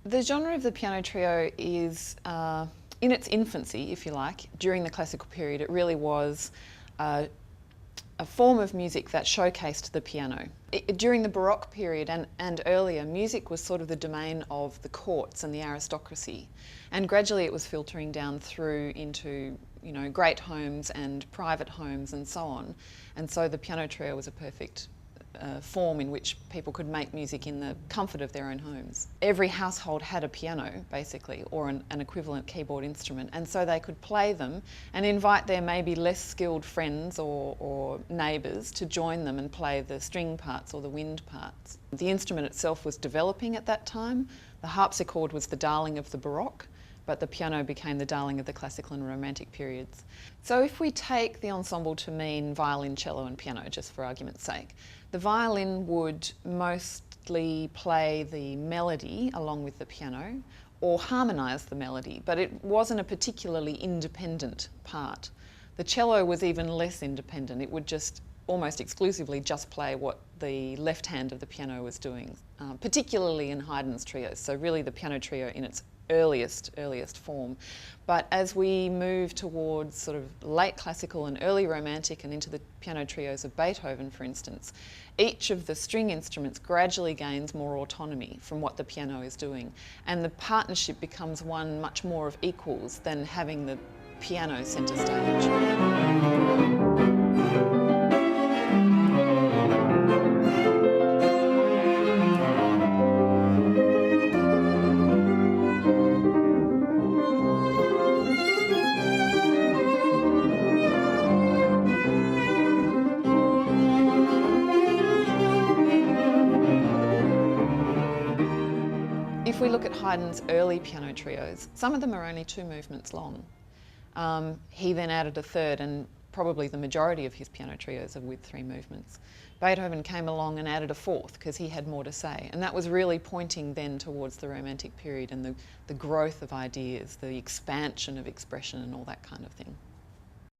The genre of the piano trio is in its infancy, if you like. During the classical period, it really was a form of music that showcased the piano. During the Baroque period and earlier, music was sort of the domain of the courts and the aristocracy, and gradually it was filtering down through into, you know, great homes and private homes and so on. And so the piano trio was a perfect form in which people could make music in the comfort of their own homes. Every household had a piano, basically, or an equivalent keyboard instrument, and so they could play them and invite their maybe less skilled friends or neighbours to join them and play the string parts or the wind parts. The instrument itself was developing at that time. The harpsichord was the darling of the Baroque, but the piano became the darling of the classical and romantic periods. So if we take the ensemble to mean violin, cello and piano, just for argument's sake, the violin would mostly play the melody along with the piano or harmonise the melody, but it wasn't a particularly independent part. The cello was even less independent. It would just almost exclusively just play what the left hand of the piano was doing, particularly in Haydn's trios, so really the piano trio in its earliest form. But as we move towards sort of late classical and early romantic and into the piano trios of Beethoven, for instance, each of the string instruments gradually gains more autonomy from what the piano is doing, and the partnership becomes one much more of equals than having the piano centre stage. If we look at Haydn's early piano trios, some of them are only 2 movements long. He then added a third, and probably the majority of his piano trios are with 3 movements. Beethoven came along and added a 4th because he had more to say, and that was really pointing then towards the Romantic period and the growth of ideas, the expansion of expression and all that kind of thing.